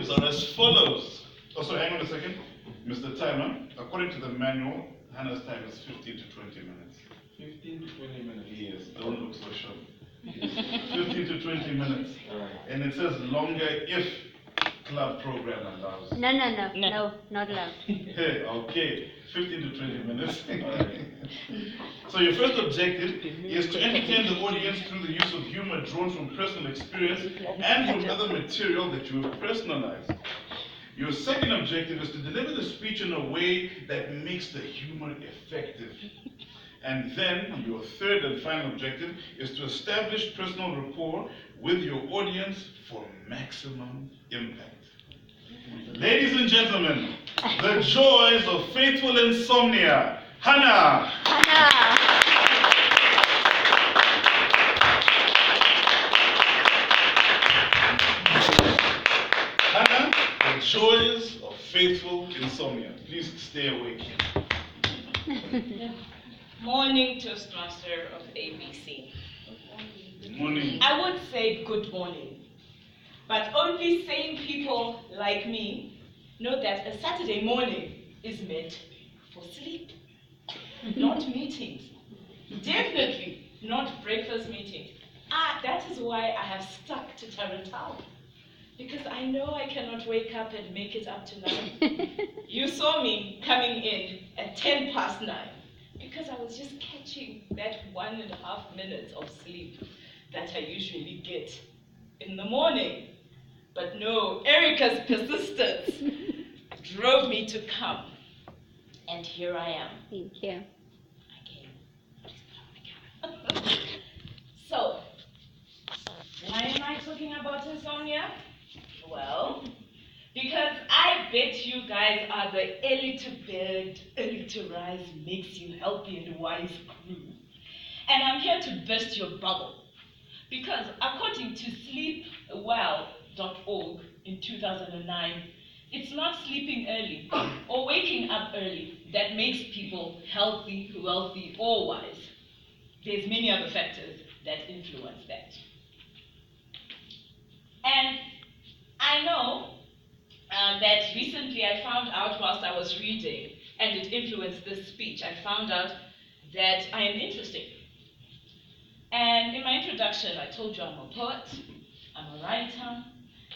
objectives are as follows. Oh, sorry, hang on a second. Mr. Timer, according to the manual, Hannah's time is 15 to 20 minutes. 15 to 20 minutes. Yes, don't look so sure. 15 to 20 minutes. All right. And it says longer if club program allows. No, not allowed. Okay, 15 to 20 minutes. So your first objective is to entertain the audience through the use of humor drawn from personal experience and from other material that you have personalized. Your second objective is to deliver the speech in a way that makes the humor effective. And then your third and final objective is to establish personal rapport with your audience for maximum impact. Ladies and gentlemen, the joys of faithful insomnia. Hannah! Hannah, the joys of faithful insomnia. Please stay awake. Morning, Toastmaster of ABC. Good morning. I would say good morning, but only sane people like me know that a Saturday morning is meant for sleep, not meetings. Definitely not breakfast meetings. That is why I have stuck to Tarantal, because I know I cannot wake up and make it up to 9. You saw me coming in at 10 past 9. Because I was just catching that 1.5 minutes of sleep that I usually get in the morning. But no, Erica's persistence drove me to come. And here I am. Thank you. Again. Please put on my camera. So, why am I talking about insomnia? Well, because I bet you guys are the early to bed, early to rise, makes you healthy and wise crew. And I'm here to burst your bubble. Because according to sleepwell.org in 2009, it's not sleeping early or waking up early that makes people healthy, wealthy, or wise. There's many other factors that influence that. And I know that recently I found out whilst I was reading, and it influenced this speech, I found out that I am interesting. And in my introduction, I told you I'm a poet, I'm a writer,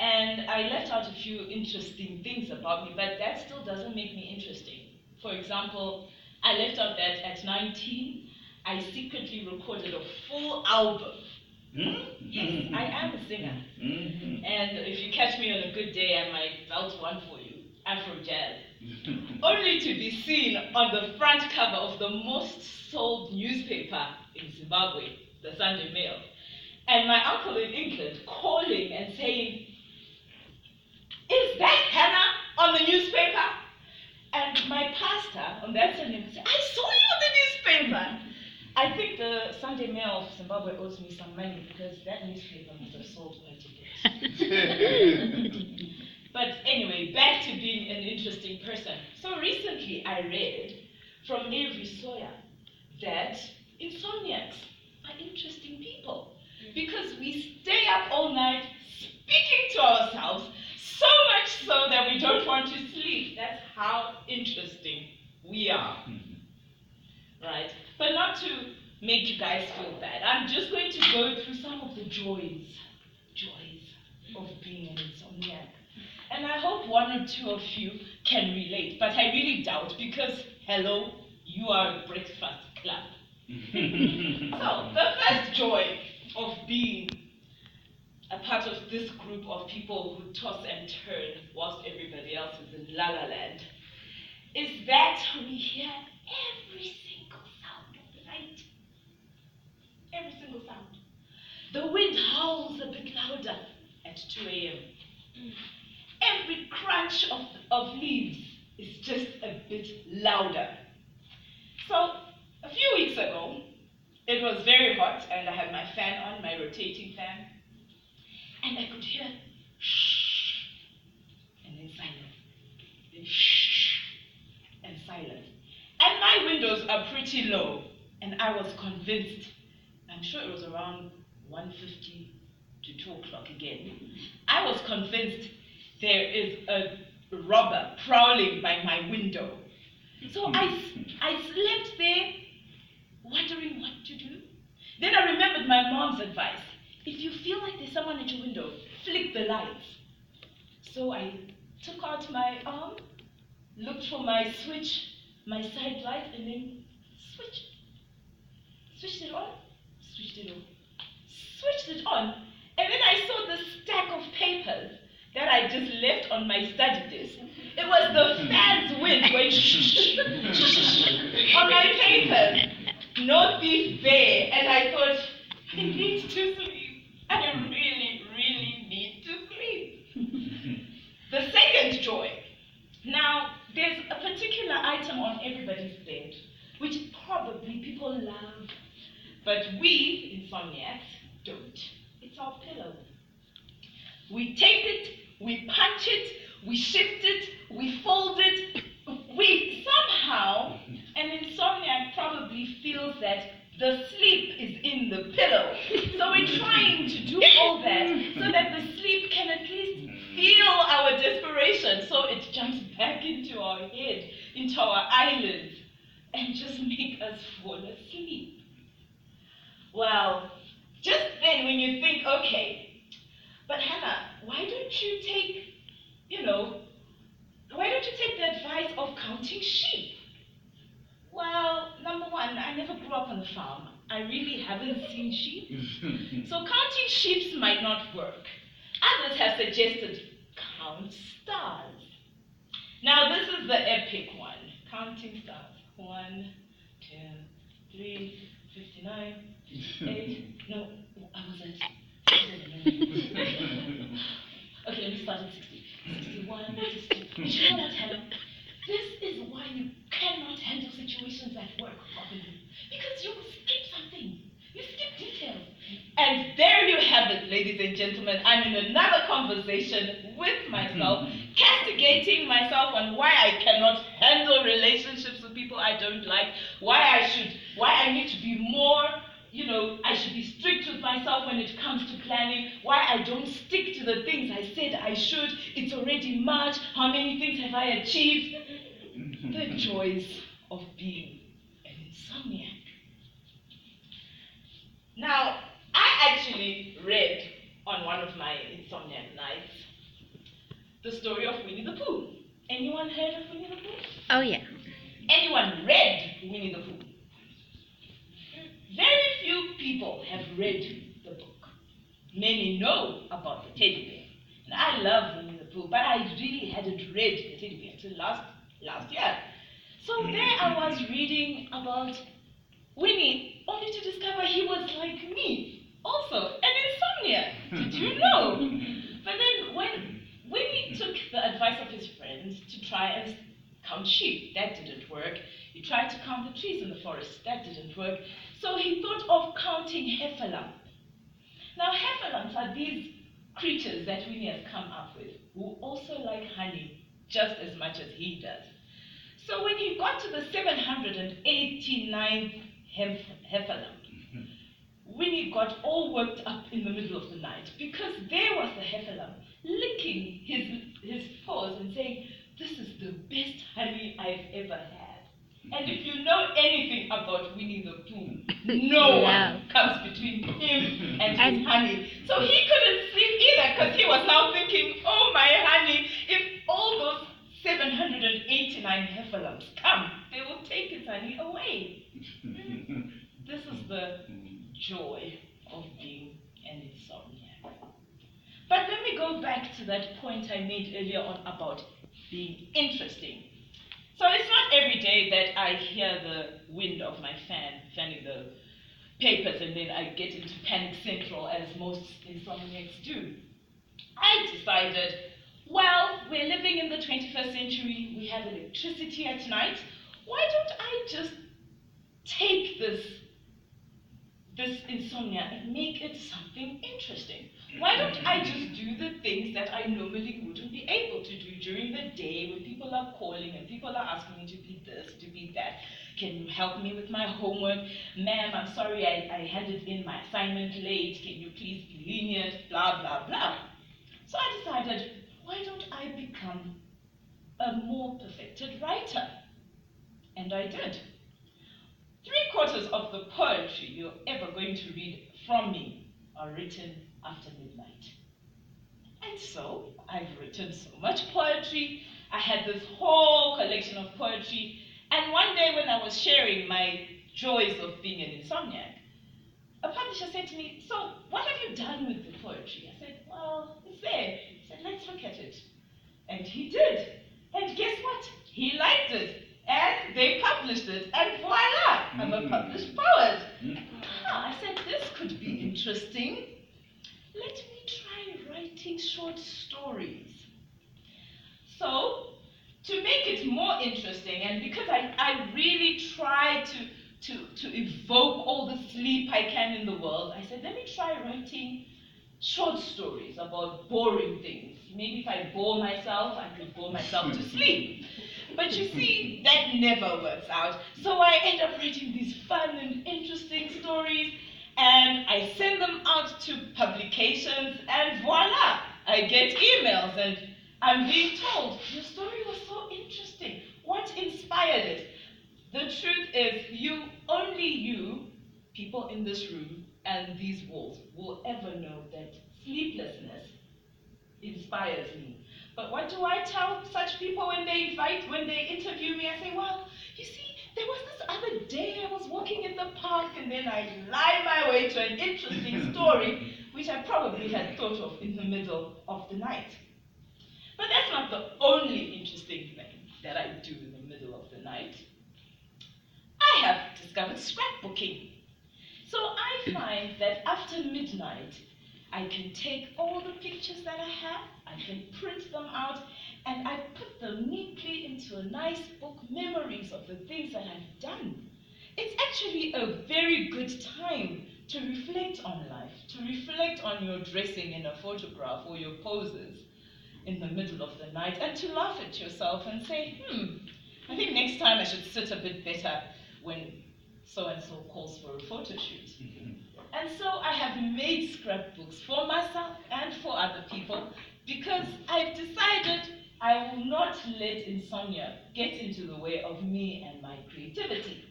and I left out a few interesting things about me, but that still doesn't make me interesting. For example, I left out that at 19, I secretly recorded a full album. Yes, I am a singer. And if you catch me on a good day, I might belt one for you, Afro jazz. Only to be seen on the front cover of the most sold newspaper in Zimbabwe, the Sunday Mail. And my uncle in England calling and saying, "Is that Hannah on the newspaper?" And my pastor on that Sunday said, "I saw you on the newspaper." I think the Sunday Mail of Zimbabwe owes me some money because that newspaper must have sold quite a bit. But anyway, back to being an interesting person. So recently I read from Avery Sawyer that insomniacs are interesting people because we stay up all night speaking to ourselves, so much so that we don't want to sleep. That's how interesting we are. Right? But not to make you guys feel bad, I'm just going to go through some of the joys of being an insomniac. And I hope one or two of you can relate, but I really doubt because, hello, you are a breakfast club. So, the first joy of being a part of this group of people who toss and turn whilst everybody else is in la la land is that we hear every single sound of the night. Every single sound. The wind howls a bit louder at 2 a.m. Every crunch of leaves is just a bit louder. So, a few weeks ago, it was very hot and I had my fan on, my rotating fan, and I could hear shh, and then silence, then shh, and silence. And my windows are pretty low, and I was convinced, I'm sure it was around 1:50 to 2 o'clock again, I was convinced there is a robber prowling by my window. So I slept there, wondering what to do. Then I remembered my mom's advice. If you feel like there's someone at your window, flick the lights. So I took out my arm, looked for my switch, my side light, and then switched it on, switched it on, switched it on, and then I saw the stack of papers that I just left on my study desk. It was the fan's wind going on my papers. No thief there, and I thought, I need to sleep. I really, really need to sleep. The second joy. Now, there's a particular item on everybody's bed, which probably people love, but we, insomniacs, don't. It's our pillow. We take it, we punch it, we shift it, we fold it. We somehow, an insomniac probably feels that the sleep is in the pillow. So we're trying to do all that so that the sleep can at least feel our desperation, so it jumps back into our head, into our eyelids, and just make us fall asleep. Well, just then when you think, okay, but Hannah, why don't you take the advice of counting sheep? Well, number one, I never grew up on a farm. I really haven't seen sheep. So counting sheep might not work. Others have suggested count stars. Now this is the epic one. Counting stars. 1, 2, 3, 59, 8. No, I was at 7. Okay, let me start at 60. 61, 62. You know what, Helen? This is why you cannot handle situations at work properly. Because you skip something. You skip details. And there you have it, ladies and gentlemen. I'm in another conversation with myself, castigating myself on why I cannot handle relationships with people I don't like, why I need to be more, I should be strict with myself when it comes to planning, why I don't stick to the things I said I should. It's already March. How many things have I achieved? The joys of being an insomniac. Now, I actually read on one of my insomniac nights the story of Winnie the Pooh. Anyone heard of Winnie the Pooh? Oh, yeah. Anyone read Winnie the Pooh? Very few people have read the book. Many know about the teddy bear. And I love Winnie the Pooh, but I really hadn't read the teddy bear until last year. So there I was reading about Winnie, only to discover he was like me, also an insomniac. Did you know? But then when Winnie took the advice of his friends to try and count sheep, that didn't work. He tried to count the trees in the forest, that didn't work. So he thought of counting heffalump. Now heffalumps are these creatures that Winnie has come up with, who also like honey just as much as he does. So when he got to the 789th heffalump, Winnie got all worked up in the middle of the night because there was the heffalump licking his paws and saying, "This is the best honey I've ever had." And if you know anything about Winnie the Pooh, no one comes between him and his honey. So he couldn't sleep either because he was now thinking, oh my honey, if all those 789 heffalumps come, they will take his honey away. This is the joy of being an insomniac. But let me go back to that point I made earlier on about being interesting. So it's not every day that I hear the wind of my fan fanning the papers and then I get into panic central as most insomniacs do. I decided, well, we're living in the 21st century, we have electricity at night, why don't I just take this insomnia and make it something interesting? Why don't I just do the things that I normally wouldn't be able to do during the day when people are calling and people are asking me to be this, to be that? Can you help me with my homework? Ma'am, I'm sorry I handed in my assignment late. Can you please be lenient? Blah, blah, blah. So I decided, why don't I become a more perfected writer? And I did. 3/4 of the poetry you're ever going to read from me are written after midnight. And so I've written so much poetry. I had this whole collection of poetry. And one day when I was sharing my joys of being an insomniac, a publisher said to me, so what have you done with the poetry? I said, well, it's there. He said, let's look at it. And he did. And guess what? He liked it. And they published it. And voila, I'm a published poet. I said, this could be interesting. Let me try writing short stories. So, to make it more interesting, and because I really try to evoke all the sleep I can in the world, I said, let me try writing short stories about boring things. Maybe if I bore myself, I could bore myself to sleep. But you see, that never works out. So I end up writing these fun and interesting stories, and I send them out to publications, and voila, I get emails, and I'm being told, your story was so interesting. What inspired it? The truth is, only you, people in this room and these walls, will ever know that sleeplessness inspires me. But what do I tell such people when they interview me? I say, well, you see, there was this other day I was walking in the park, and then I lie my way to an interesting story, which I probably had thought of in the middle of the night. But that's not the only interesting thing that I do in the middle of the night. I have discovered scrapbooking. So I find that after midnight, I can take all the pictures that I have, I can print them out, and I put them neatly into a nice book, memories of the things that I've done. It's actually a very good time to reflect on life, to reflect on your dressing in a photograph or your poses in the middle of the night, and to laugh at yourself and say, I think next time I should sit a bit better when so-and-so calls for a photo shoot. And so I have made scrapbooks for myself and for other people because I've decided I will not let insomnia get into the way of me and my creativity.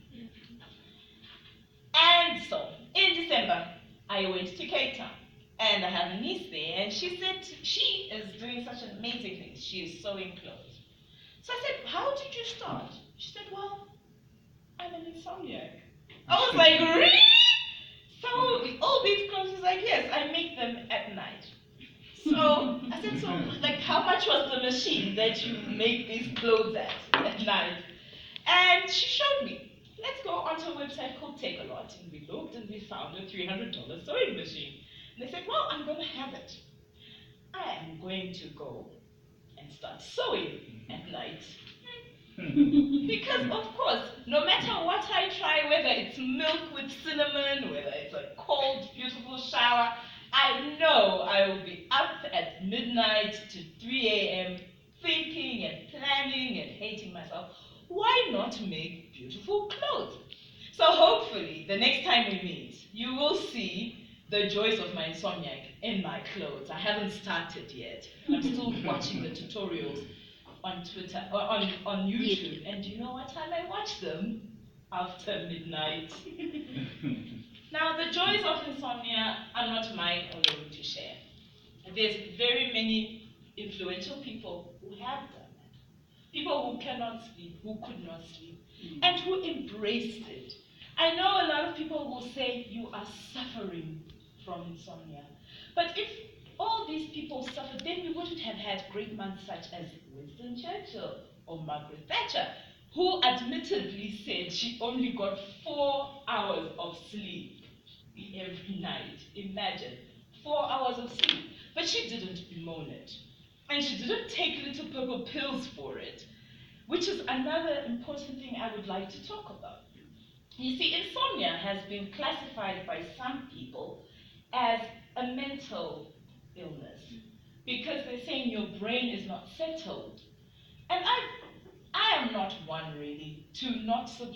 And so, in December, I went to Cape Town. And I have a niece there, and she said she is doing such amazing things. She is sewing clothes. So I said, how did you start? She said, well, I'm an insomniac. I was like, really? So all these clothes, she's like, yes, I make them at night. So I said, so like how much was the machine that you make these clothes at night? And she showed me. Let's go onto a website called Take A Lot. And we looked and we found a $300 sewing machine. And they said, well, I'm going to have it. I am going to go and start sewing at night. Because, of course, no matter what I try, whether it's milk with cinnamon, whether it's a cold, beautiful shower, I know I will be up at midnight to 3 a.m. thinking and planning and hating myself. Why not make beautiful clothes? So hopefully, the next time we meet, you will see the joys of my insomniac in my clothes. I haven't started yet. I'm still watching the tutorials on Twitter, or on YouTube. And do you know what time I watch them? After midnight. Now, the joys of insomnia are not mine alone to share. There's very many influential people who have done that. People who cannot sleep, who could not sleep, and who embraced it. I know a lot of people will say you are suffering from insomnia. But if all these people suffered, then we wouldn't have had great minds such as Winston Churchill or Margaret Thatcher, who admittedly said she only got 4 hours of sleep every night. Imagine, 4 hours of sleep. But she didn't bemoan it. And she didn't take little purple pills for it, which is another important thing I would like to talk about. You see, insomnia has been classified by some people as a mental illness because they're saying your brain is not settled. And I am not one really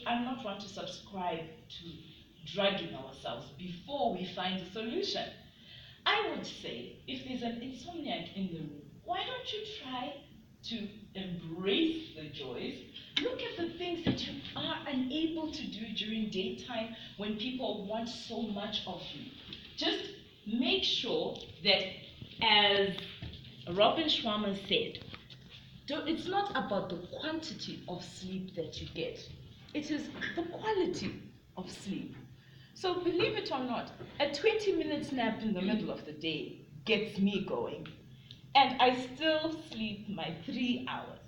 I'm not one to subscribe to drugging ourselves before we find a solution. I would say if there's an insomniac in the room, why don't you try to embrace the joys? Look at the things that you are unable to do during daytime when people want so much of you. Just make sure that, as Robin Schwammer said, it's not about the quantity of sleep that you get. It is the quality of sleep. So believe it or not, a 20-minute nap in the middle of the day gets me going. And I still sleep my 3 hours.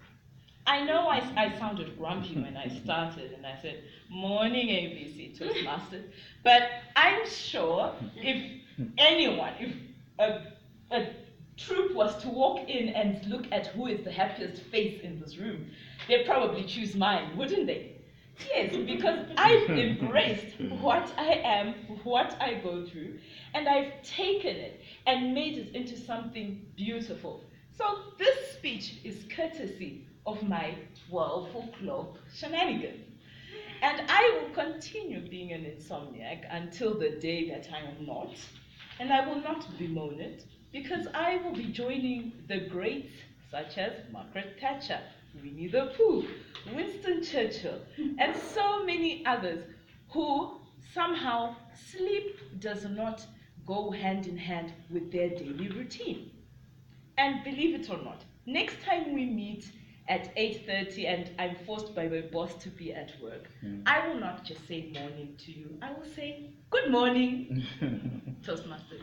I know I sounded grumpy when I started and I said, morning ABC Toastmasters, but I'm sure if a troop was to walk in and look at who is the happiest face in this room, they'd probably choose mine, wouldn't they? Yes, because I've embraced what I am, what I go through, and I've taken it and made it into something beautiful. So this speech is courtesy of my 12 o'clock shenanigans. And I will continue being an insomniac until the day that I am not. And I will not bemoan it, because I will be joining the greats such as Margaret Thatcher, Winnie the Pooh, Winston Churchill, and so many others who somehow sleep does not go hand in hand with their daily routine. And believe it or not, next time we meet at 8:30 and I'm forced by my boss to be at work, I will not just say morning to you, I will say good morning, Toastmasters.